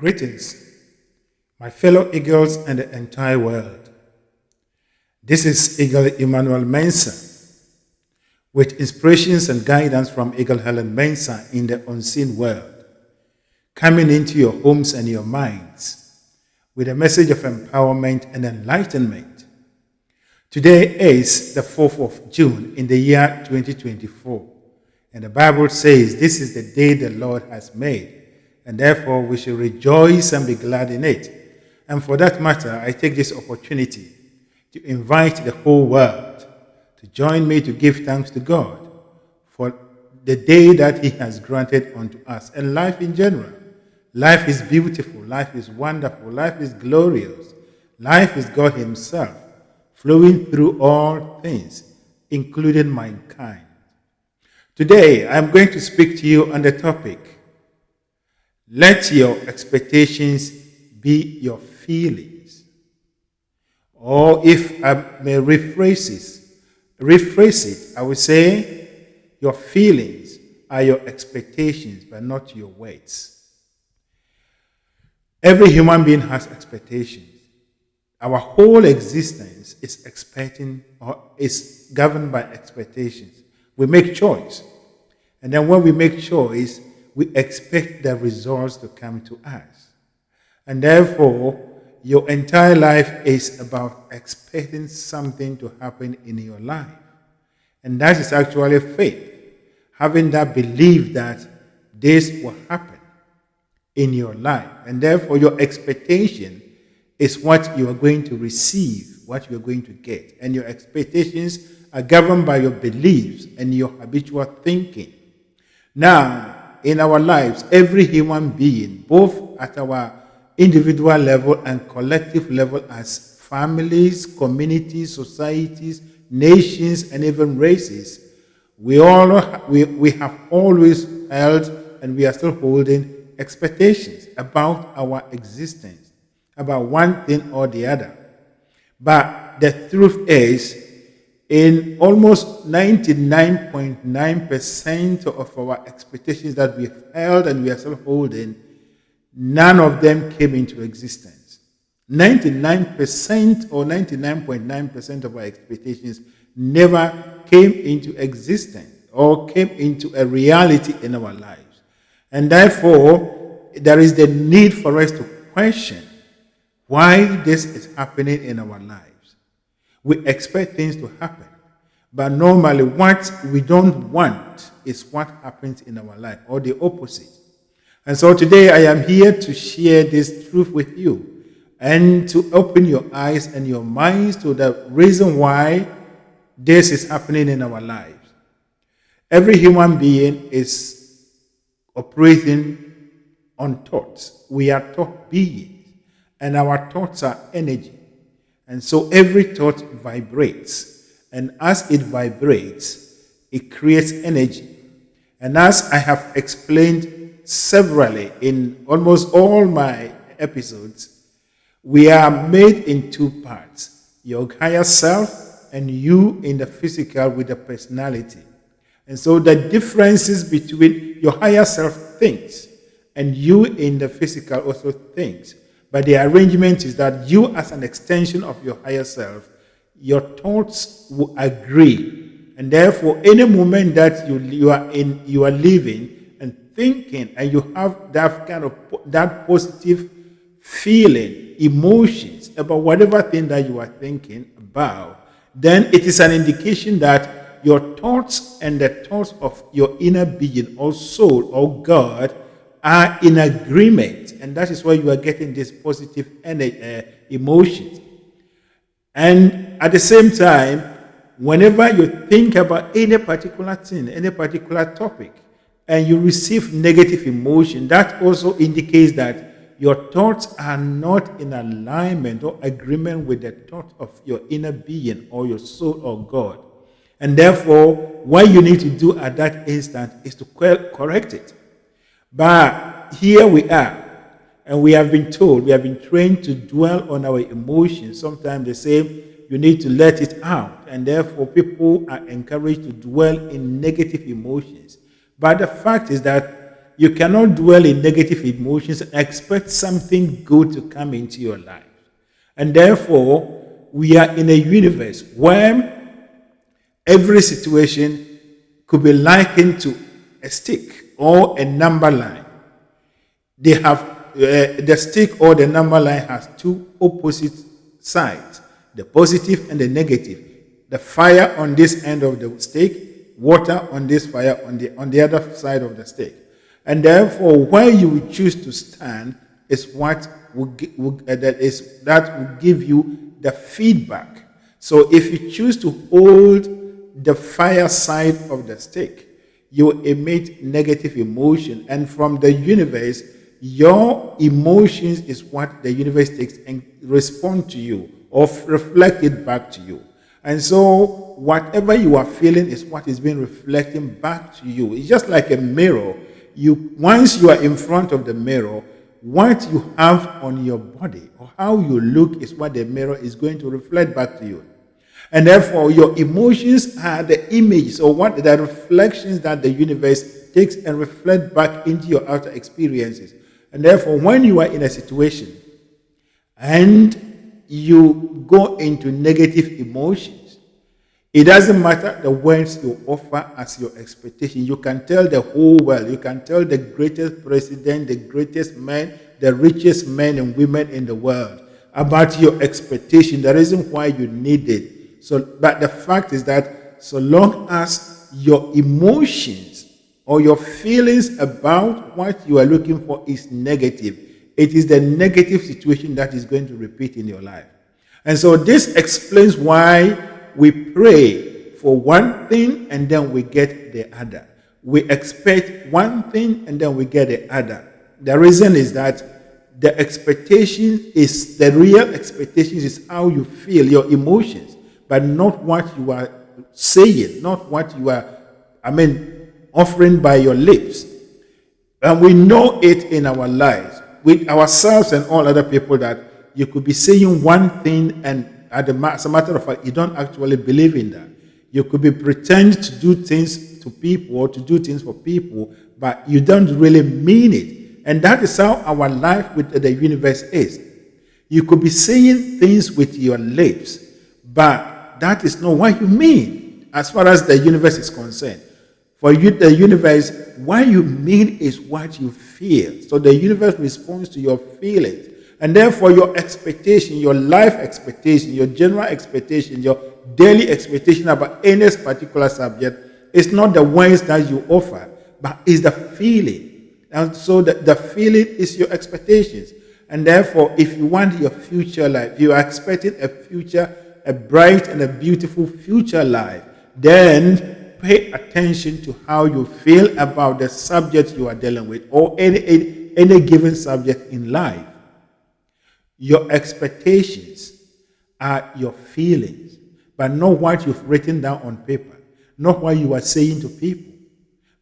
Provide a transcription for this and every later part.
Greetings, my fellow eagles and the entire world. This is Eagle Emmanuel Mensah with inspirations and guidance from Eagle Helen Mensah in the unseen world, coming into your homes and your minds with a message of empowerment and enlightenment. Today is the 4th of June in the year 2024, and the Bible says this is the day the Lord has made, and therefore we should rejoice and be glad in it. And for that matter, I take this opportunity to invite the whole world to join me to give thanks to God for the day that He has granted unto us, and life in general. Life is beautiful, life is wonderful, life is glorious. Life is God Himself, flowing through all things, including mankind. Today, I'm going to speak to you on the topic, let your expectations be your feelings. Or if I may rephrase it, I would say your feelings are your expectations, but not your words. Every human being has expectations. Our whole existence is expecting or is governed by expectations. We make choice. And then when we make choice, we expect the results to come to us. And therefore, your entire life is about expecting something to happen in your life. And that is actually faith. Having that belief that this will happen in your life. And therefore, your expectation is what you are going to receive, what you are going to get. And your expectations are governed by your beliefs and your habitual thinking. Now, in our lives, every human being, both at our individual level and collective level as families, communities, societies, nations, and even races, we have always held and we are still holding expectations about our existence, about one thing or the other. But the truth is, in almost 99.9% of our expectations that we've held and we are still holding, none of them came into existence. 99% or 99.9% of our expectations never came into existence or came into a reality in our lives. And therefore, there is the need for us to question why this is happening in our lives. We expect things to happen, but normally what we don't want is what happens in our life, or the opposite. And so today I am here to share this truth with you and to open your eyes and your minds to the reason why this is happening in our lives. Every human being is operating on thoughts. We are thought beings, and our thoughts are energy. And so every thought vibrates. And as it vibrates, it creates energy. And as I have explained severally in almost all my episodes, we are made in two parts. Your higher self and you in the physical with the personality. And so the differences between your higher self thinks and you in the physical also thinks. But the arrangement is that you, as an extension of your higher self, your thoughts will agree. And therefore, any moment that you are living and thinking, and you have that kind of that positive feeling, emotions about whatever thing that you are thinking about, then it is an indication that your thoughts and the thoughts of your inner being or soul or God are in agreement, and that is why you are getting this positive emotions. And at the same time, whenever you think about any particular thing, any particular topic, and you receive negative emotion, that also indicates that your thoughts are not in alignment or agreement with the thought of your inner being or your soul or God. And therefore, what you need to do at that instant is to correct it. But here we are, and we have been told, we have been trained to dwell on our emotions. Sometimes they say you need to let it out, and therefore people are encouraged to dwell in negative emotions. But the fact is that you cannot dwell in negative emotions and expect something good to come into your life. And therefore, we are in a universe where every situation could be likened to a stick or a number line. They have the stick or the number line has two opposite sides, the positive and the negative. The fire on this end of the stick, water on this fire on the other side of the stick. And therefore, where you will choose to stand is what that will give you the feedback. So if you choose to hold the fire side of the stick, you emit negative emotion, and from the universe, your emotions is what the universe takes and respond to you or reflect it back to you. And so whatever you are feeling is what is being reflecting back to you. It's just like a mirror. Once you are in front of the mirror, what you have on your body or how you look is what the mirror is going to reflect back to you. And therefore, your emotions are the images or what the reflections that the universe takes and reflect back into your outer experiences. And therefore, when you are in a situation and you go into negative emotions, it doesn't matter the words you offer as your expectation. You can tell the whole world, you can tell the greatest president, the greatest man, the richest men and women in the world about your expectation, the reason why you need it. But the fact is that so long as your emotions or your feelings about what you are looking for is negative, it is the negative situation that is going to repeat in your life. And so this explains why we pray for one thing and then we get the other. We expect one thing and then we get the other. The reason is that the expectation is, the real expectation is how you feel, your emotions, but not what you are saying, not what you are, offering by your lips. And we know it in our lives, with ourselves and all other people, that you could be saying one thing and as a matter of fact, you don't actually believe in that. You could be pretend to do things to people or to do things for people, but you don't really mean it. And that is how our life with the universe is. You could be saying things with your lips, but that is not what you mean as far as the universe is concerned. For you, the universe, what you mean is what you feel. So the universe responds to your feelings. And therefore, your expectation, your life expectation, your general expectation, your daily expectation about any particular subject is not the words that you offer, but is the feeling. And so the feeling is your expectations. And therefore, if you want your future life, you are expecting a future, a bright and a beautiful future life, then pay attention to how you feel about the subject you are dealing with or any given subject in life. Your expectations are your feelings, but not what you've written down on paper, not what you are saying to people,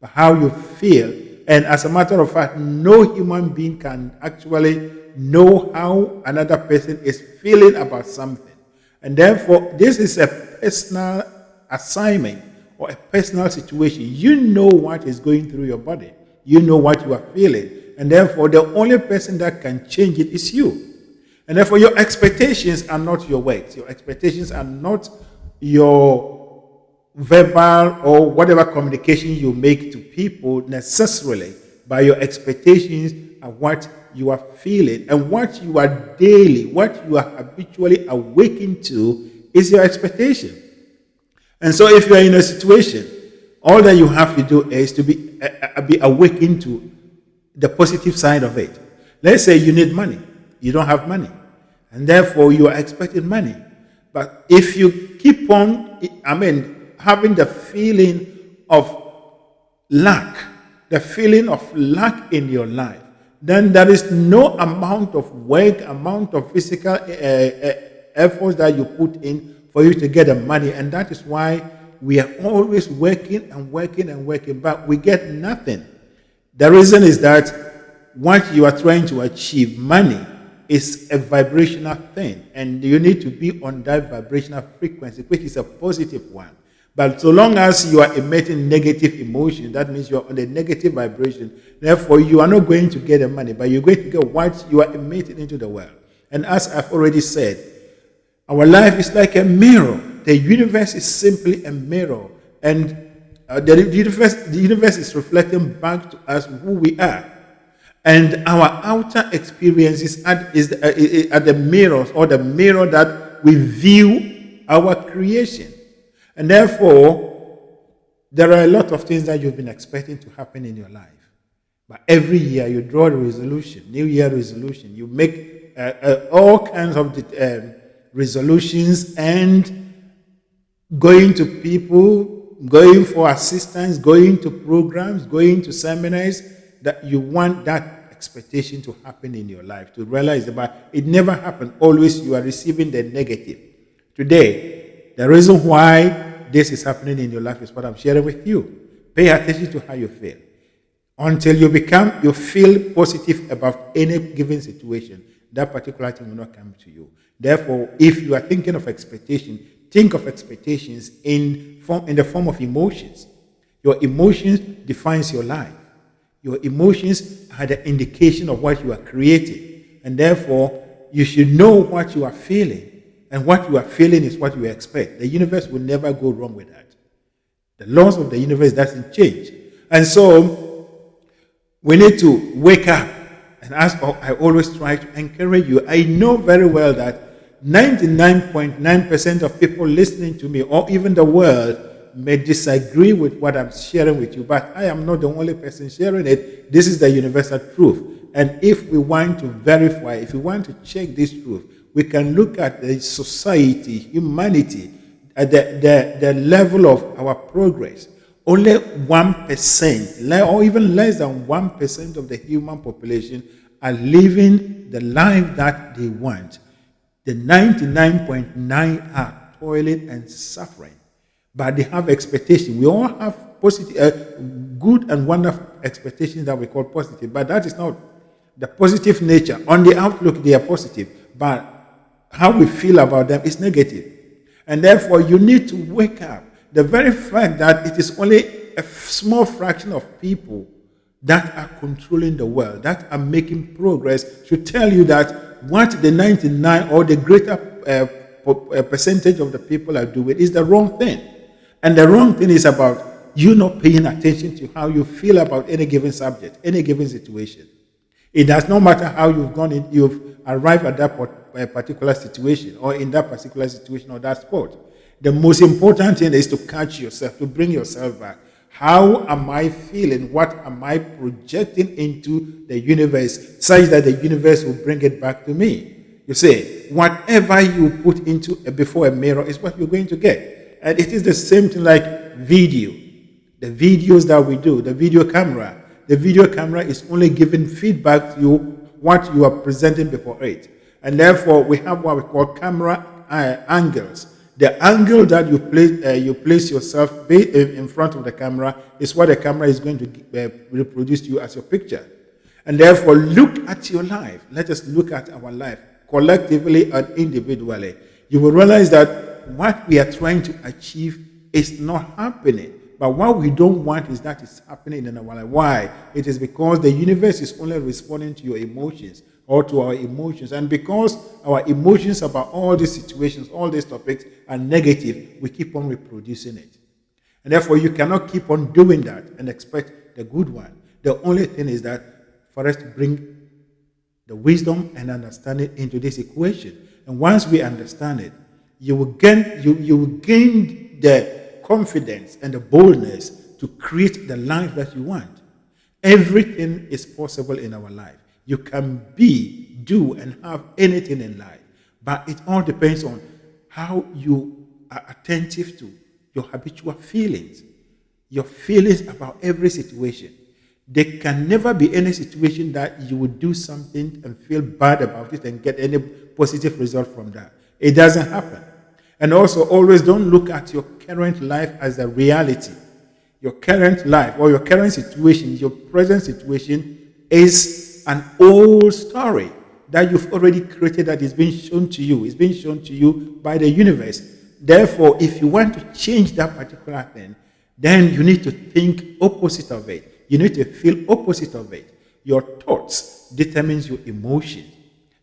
but how you feel. And as a matter of fact, no human being can actually know how another person is feeling about something. And therefore, this is a personal assignment or a personal situation. You know what is going through your body. You know what you are feeling. And therefore, the only person that can change it is you. And therefore, your expectations are not your words. Your expectations are not your verbal or whatever communication you make to people necessarily. But your expectations are what you are feeling. And what you are daily, what you are habitually awakened to is your expectation. And so if you are in a situation, all that you have to do is to be awakened to the positive side of it. Let's say you need money. You don't have money. And therefore, you are expecting money. But if you keep on, having the feeling of lack in your life, then there is no amount of work, amount of physical efforts that you put in for you to get the money. And that is why we are always working and working and working, but we get nothing. The reason is that what you are trying to achieve, money, is a vibrational thing, and you need to be on that vibrational frequency, which is a positive one. But so long as you are emitting negative emotion, that means you are on a negative vibration. Therefore, you are not going to get the money, but you're going to get what you are emitting into the world. And as I've already said, our life is like a mirror. The universe is simply a mirror. And the universe is reflecting back to us who we are. And our outer experiences are the mirrors, or the mirror that we view our creation. And therefore, there are a lot of things that you've been expecting to happen in your life. But every year you draw a resolution, New Year resolution. You make all kinds of resolutions, and going to people, going for assistance, going to programs, going to seminars, that you want that expectation to happen in your life, to realize that it never happened. Always you are receiving the negative. Today, the reason why this is happening in your life is what I'm sharing with you. Pay attention to how you feel. Until you feel positive about any given situation, that particular thing will not come to you. Therefore, if you are thinking of expectation, think of expectations in the form of emotions. Your emotions defines your life. Your emotions are the indication of what you are creating. And therefore, you should know what you are feeling. And what you are feeling is what you expect. The universe will never go wrong with that. The laws of the universe doesn't change. And so, we need to wake up. And as I always try to encourage you, I know very well that 99.9% of people listening to me, or even the world, may disagree with what I'm sharing with you, but I am not the only person sharing it. This is the universal truth. And if we want to verify, if we want to check this truth, we can look at the society, humanity, at the level of our progress. Only 1%, or even less than 1% of the human population are living the life that they want. The 99.9 are toiling and suffering. But they have expectation. We all have positive, good and wonderful expectations that we call positive. But that is not the positive nature. On the outlook, they are positive. But how we feel about them is negative. And therefore, you need to wake up. The very fact that it is only a small fraction of people that are controlling the world, that are making progress, should tell you that what the 99 or the greater percentage of the people are doing is the wrong thing. And the wrong thing is about you not paying attention to how you feel about any given subject, any given situation. It does not matter how you've arrived at that particular situation, or in that particular situation or that sport. The most important thing is to catch yourself, to bring yourself back. How am I feeling? What am I projecting into the universe, such that the universe will bring it back to me? You say, whatever you put into before a mirror is what you're going to get. And it is the same thing like video. The videos that we do, the video camera is only giving feedback to you what you are presenting before it. And therefore, we have what we call camera angles. The angle that you place yourself in front of the camera is what the camera is going to reproduce to you as your picture. And therefore, look at your life. Let us look at our life collectively and individually. You will realize that what we are trying to achieve is not happening. But what we don't want is that it's happening in our life. Why? It is because the universe is only responding to your emotions, or to our emotions. And because our emotions about all these situations, all these topics are negative, we keep on reproducing it. And therefore, you cannot keep on doing that and expect the good one. The only thing is that for us to bring the wisdom and understanding into this equation. And once we understand it, you will gain the confidence and the boldness to create the life that you want. Everything is possible in our life. You can be, do, and have anything in life. But it all depends on how you are attentive to your habitual feelings, your feelings about every situation. There can never be any situation that you would do something and feel bad about it and get any positive result from that. It doesn't happen. And also, always don't look at your current life as a reality. Your current life or your current situation, your present situation is an old story that you've already created, that is being shown to you. It's being shown to you by the universe. Therefore, if you want to change that particular thing, then you need to think opposite of it. You need to feel opposite of it. Your thoughts determines your emotion.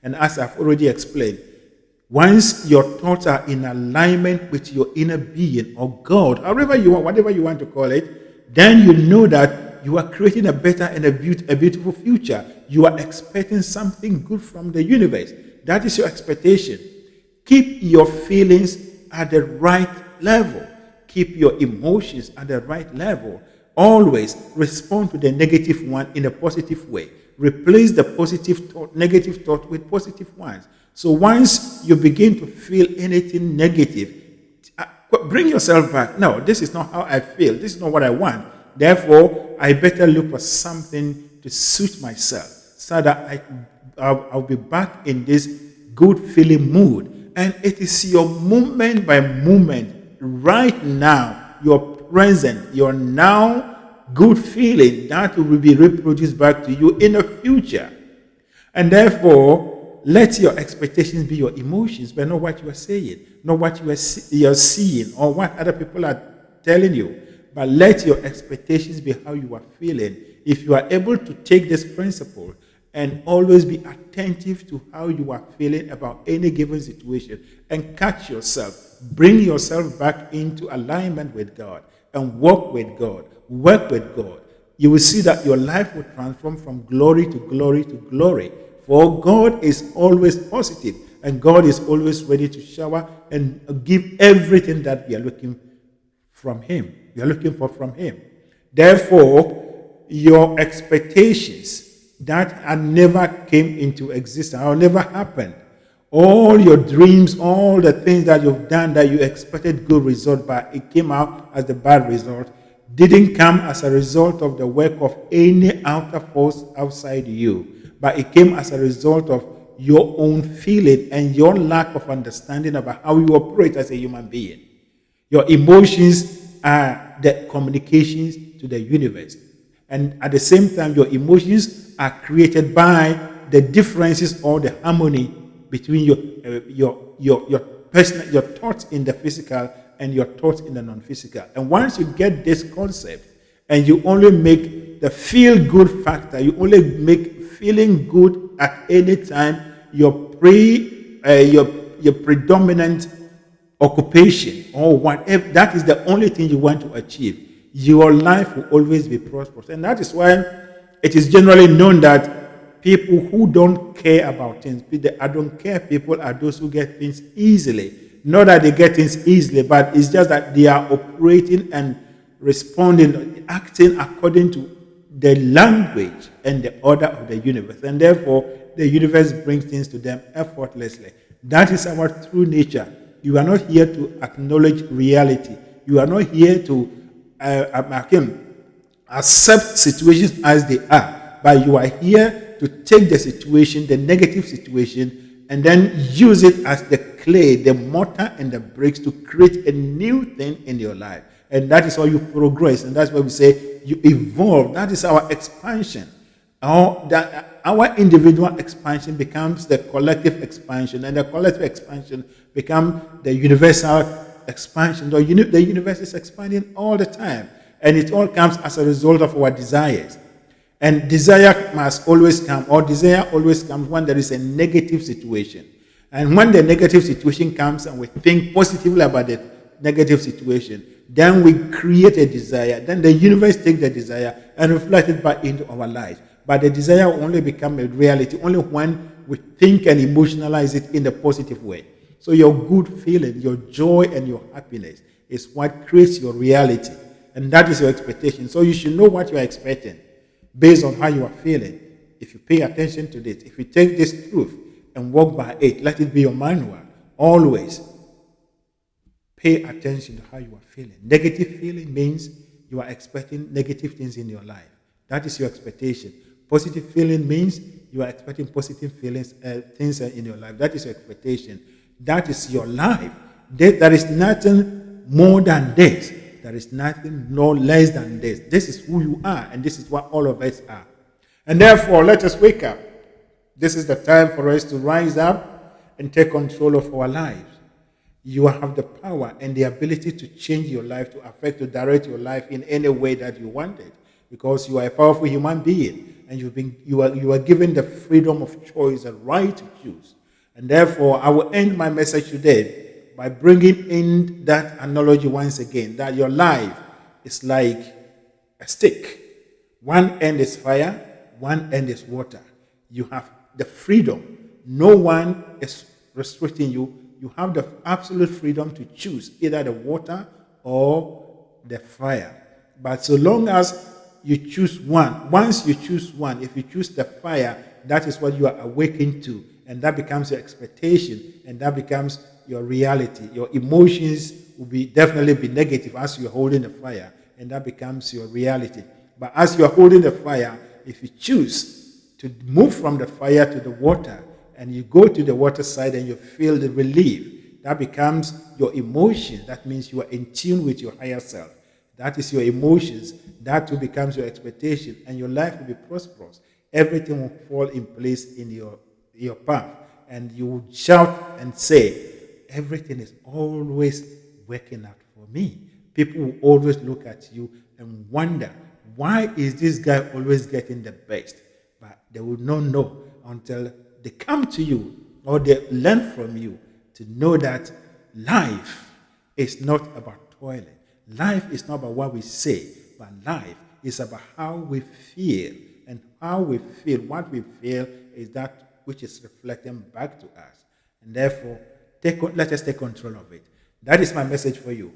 And as I've already explained, once your thoughts are in alignment with your inner being or God, however you want, whatever you want to call it, then you know that you are creating a better and a beautiful future. You are expecting something good from the universe. That is your expectation. Keep your feelings at the right level. Keep your emotions at the right level. Always respond to the negative one in a positive way. Replace the negative thought with positive ones. So once you begin to feel anything negative, bring yourself back. No, this is not how I feel. This is not what I want. Therefore, I better look for something to suit myself so that I'll be back in this good feeling mood. And it is your moment by moment, right now, your present, your now good feeling that will be reproduced back to you in the future. And therefore, let your expectations be your emotions, but not what you are saying, not what you are seeing, or what other people are telling you. But let your expectations be how you are feeling. If you are able to take this principle and always be attentive to how you are feeling about any given situation and catch yourself, bring yourself back into alignment with God and work with God, you will see that your life will transform from glory to glory to glory. For God is always positive, and God is always ready to shower and give everything that we are looking from Him. We are looking for from Him. Therefore, your expectations that had never came into existence or never happened, all your dreams, all the things that you've done that you expected good result, but it came out as the bad result, didn't come as a result of the work of any outer force outside you, but it came as a result of your own feeling and your lack of understanding about how you operate as a human being. Your emotions are the communications to the universe. And at the same time, your emotions are created by the differences or the harmony between your thoughts in the physical and your thoughts in the non-physical. And once you get this concept and you only make the feel-good factor, you only make feeling good at any time your predominant occupation or whatever, that is the only thing you want to achieve, your life will always be prosperous. And that is why it is generally known that people who don't care about things, I don't care people are those who get things easily. Not that they get things easily, but it's just that they are operating and responding, acting according to the language and the order of the universe. And therefore, the universe brings things to them effortlessly. That is our true nature. You are not here to acknowledge reality. You are not here to accept situations as they are. But you are here to take the situation, the negative situation, and then use it as the clay, the mortar and the bricks to create a new thing in your life. And that is how you progress. And that's why we say you evolve. That is our expansion. Our individual expansion becomes the collective expansion. And the collective expansion becomes the universal expansion. The universe is expanding all the time. And it all comes as a result of our desires. And desire must always come, or desire always comes when there is a negative situation. And when the negative situation comes and we think positively about the negative situation, then we create a desire. Then the universe takes the desire and reflects it back into our lives. But the desire will only become a reality only when we think and emotionalize it in a positive way. So your good feeling, your joy and your happiness is what creates your reality. And that is your expectation. So you should know what you are expecting based on how you are feeling. If you pay attention to this, if you take this truth and walk by it, let it be your manual. Always pay attention to how you are feeling. Negative feeling means you are expecting negative things in your life. That is your expectation. Positive feeling means you are expecting positive feelings, things in your life. That is your expectation. That is your life. There is nothing more than this. There is nothing no less than this. This is who you are, and this is what all of us are. And therefore, let us wake up. This is the time for us to rise up and take control of our lives. You have the power and the ability to change your life, to affect, to direct your life in any way that you want it, because you are a powerful human being and you are given the freedom of choice and right to choose. And therefore, I will end my message today by bringing in that analogy once again, that your life is like a stick. One end is fire, one end is water. You have the freedom. No one is restricting you. You have the absolute freedom to choose either the water or the fire. But so long as you choose one, once you choose one, if you choose the fire, that is what you are awakened to. And that becomes your expectation, and that becomes your reality. Your emotions will definitely be negative as you're holding the fire, and that becomes your reality. But as you're holding the fire, if you choose to move from the fire to the water, and you go to the water side and you feel the relief, that becomes your emotion. That means you are in tune with your higher self. That is your emotions. That too becomes your expectation, and your life will be prosperous. Everything will fall in place in your path, and you will shout and say, everything is always working out for me. People will always look at you and wonder, why is this guy always getting the best? But they will not know until they come to you or they learn from you to know that life is not about toiling. Life is not about what we say, but life is about how we feel. And how we feel, what we feel, is that which is reflecting back to us. And therefore, let us take control of it. That is my message for you.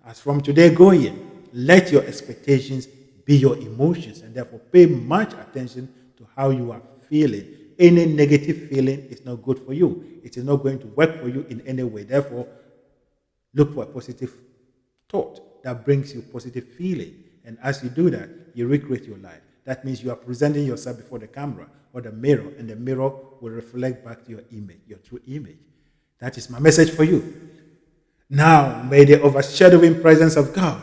As from today going, let your expectations be your emotions, and therefore pay much attention to how you are feeling. Any negative feeling is not good for you. It is not going to work for you in any way. Therefore, look for a positive thought that brings you positive feeling. And as you do that, you recreate your life. That means you are presenting yourself before the camera or the mirror, and the mirror will reflect back to your image, your true image. That is my message for you. Now, may the overshadowing presence of God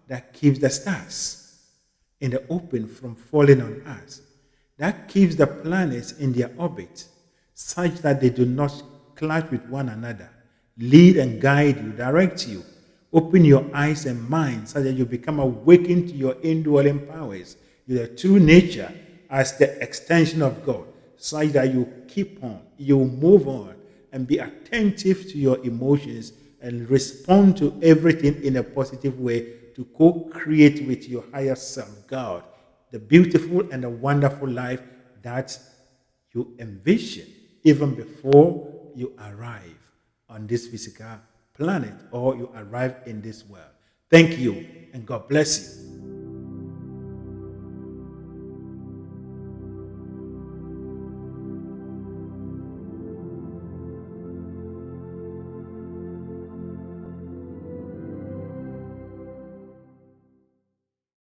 that keeps the stars in the open from falling on us, that keeps the planets in their orbit, such that they do not clash with one another, lead and guide you, direct you, open your eyes and mind so that you become awakened to your indwelling powers, your true nature as the extension of God, such that you keep on, you move on, and be attentive to your emotions and respond to everything in a positive way to co-create with your higher self, God, the beautiful and the wonderful life that you envision even before you arrive on this physical planet or you arrive in this world. Thank you, and God bless you.